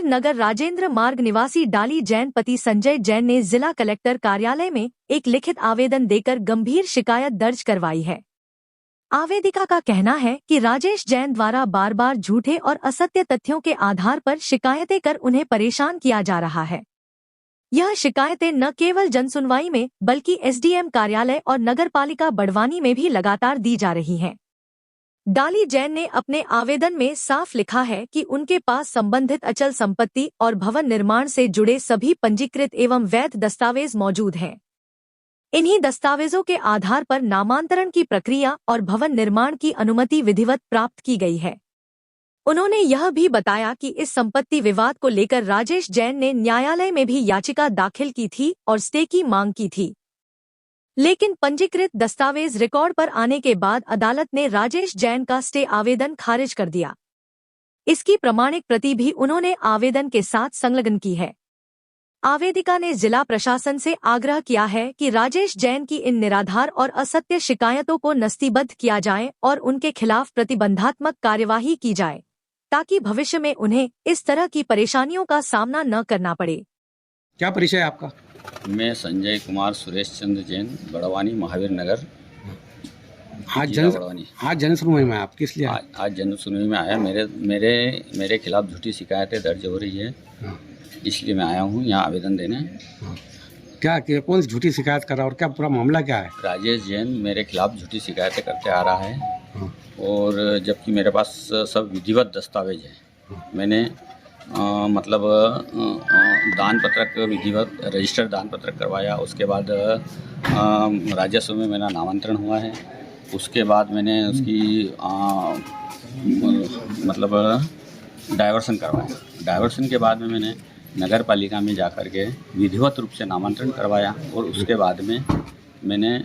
नगर राजेंद्र मार्ग निवासी डाली जैन पति संजय जैन ने जिला कलेक्टर कार्यालय में एक लिखित आवेदन देकर गंभीर शिकायत दर्ज करवाई है। आवेदिका का कहना है कि राजेश जैन द्वारा बार बार झूठे और असत्य तथ्यों के आधार पर शिकायतें कर उन्हें परेशान किया जा रहा है। यह शिकायतें न केवल जनसुनवाई में बल्कि एसडीएम कार्यालय और नगरपालिका बड़वानी में भी लगातार दी जा रही हैं। डाली जैन ने अपने आवेदन में साफ लिखा है कि उनके पास संबंधित अचल संपत्ति और भवन निर्माण से जुड़े सभी पंजीकृत एवं वैध दस्तावेज मौजूद हैं। इन्हीं दस्तावेजों के आधार पर नामांतरण की प्रक्रिया और भवन निर्माण की अनुमति विधिवत प्राप्त की गई है। उन्होंने यह भी बताया कि इस संपत्ति विवाद को लेकर राजेश जैन ने न्यायालय में भी याचिका दाखिल की थी और स्टे की मांग की थी, लेकिन पंजीकृत दस्तावेज रिकॉर्ड पर आने के बाद अदालत ने राजेश जैन का स्टे आवेदन खारिज कर दिया। इसकी प्रमाणिक प्रति भी उन्होंने आवेदन के साथ संलग्न की है। आवेदिका ने जिला प्रशासन से आग्रह किया है कि राजेश जैन की इन निराधार और असत्य शिकायतों को नस्तीबद्ध किया जाए और उनके खिलाफ प्रतिबंधात्मक कार्यवाही की जाए, ताकि भविष्य में उन्हें इस तरह की परेशानियों का सामना न करना पड़े। क्या परिचय है आपका? मैं संजय कुमार सुरेश चंद्र जैन, बड़वानी महावीर नगर। आज जनसुनवाई में आप किस लिए? आज जनसुनवाई में आया। मेरे खिलाफ झूठी शिकायतें दर्ज हो रही है, इसलिए मैं आया हूँ यहाँ आवेदन देने। क्या कौन सी झूठी शिकायत कर रहा है और क्या पूरा मामला क्या है? राजेश जैन मेरे खिलाफ झूठी शिकायतें करते आ रहा है, और जबकि मेरे पास सब विधिवत दस्तावेज है। मैंने दान पत्रक विधिवत रजिस्टर्ड दान पत्रक करवाया। उसके बाद राजस्व में मेरा नामांतरण हुआ है। उसके बाद मैंने उसकी डायवर्सन करवाया। डायवर्सन के बाद में मैंने नगर पालिका में जाकर के विधिवत रूप से नामांतरण करवाया, और उसके बाद में मैंने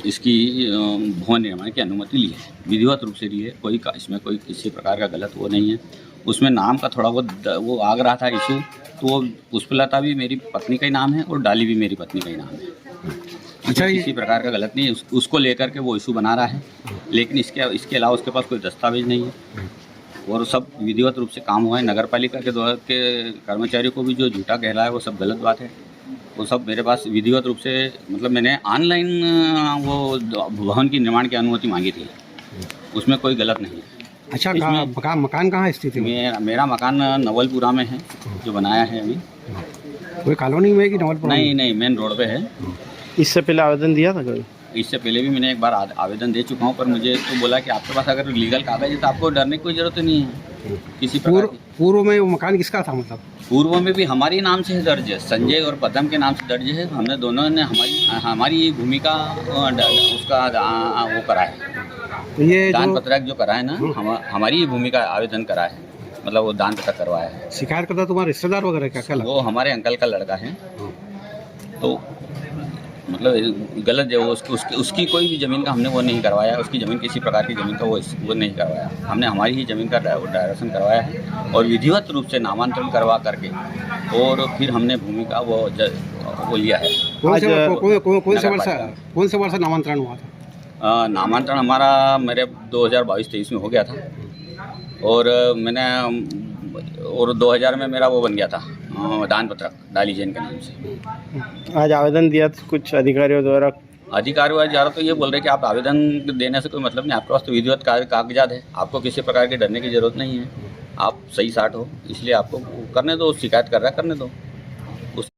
इसकी भवन निर्माण की अनुमति ली है, विधिवत रूप से ली है। इसमें कोई किसी प्रकार का गलत वो नहीं है। उसमें नाम का थोड़ा बहुत वो आग रहा था इशू, तो पुष्पलता भी मेरी पत्नी का ही नाम है और डाली भी मेरी पत्नी का ही नाम है। अच्छा, किसी प्रकार का गलत नहीं है। उसको लेकर के वो इशू बना रहा है, लेकिन इसके अलावा उसके पास कोई दस्तावेज नहीं है, और सब विधिवत रूप से काम हुआ है। नगर पालिका के द्वारा के कर्मचारियों को भी जो झूठा कहला है वो सब गलत बात है। वो सब मेरे पास विधिवत रूप से, मैंने ऑनलाइन वो भवन की निर्माण की अनुमति मांगी थी, उसमें कोई गलत नहीं है। अच्छा, मकान कहाँ स्थित है? मेरा मकान नवलपुरा में है, जो बनाया है अभी। कोई कॉलोनी में है कि नवलपुरा? नहीं, मेन रोड पे है। इससे पहले आवेदन दिया था कभी? इससे पहले भी मैंने एक बार आवेदन दे चुका हूँ, पर मुझे तो बोला कि आपके पास अगर लीगल कागज है तो आपको डरने की कोई ज़रूरत नहीं है किसी प्रकार की। पूर्व में वो मकान किसका था? पूर्व में भी हमारी नाम से दर्ज है, संजय और पदम के नाम से दर्ज है। हमने दोनों ने हमारी भूमिका उसका वो करा है, तो ये दान पत्रक जो करा है ना, हमारी भूमिका आवेदन करा है, वो दान पत्रक करवाया है। शिकायत करता तुम्हारे रिश्तेदार वगैरह क्या? वो हमारे अंकल का लड़का है, तो गलत जो उसकी कोई भी ज़मीन का हमने वो नहीं करवाया। उसकी ज़मीन किसी प्रकार की ज़मीन का वो नहीं करवाया। हमने हमारी ही ज़मीन का डायवर्सन करवाया है, और विधिवत रूप से नामांतरण करवा करके, और फिर हमने भूमि का वो लिया है। कौन से वर्ष नामांतरण हुआ था? नामांतरण हमारा मेरे 2022-23 में हो गया था, और 2000 में मेरा वो बन गया था दान पत्रक डाली जैन के नाम से। आज आवेदन दिया तो कुछ अधिकारियों द्वारा तो ये बोल रहे कि आप आवेदन देने से कोई मतलब नहीं, आपके पास तो विधिवत कागजात है, आपको किसी प्रकार के डरने की जरूरत नहीं है, आप सही साठ हो, इसलिए आपको करने दो। शिकायत कर रहा है, करने दो।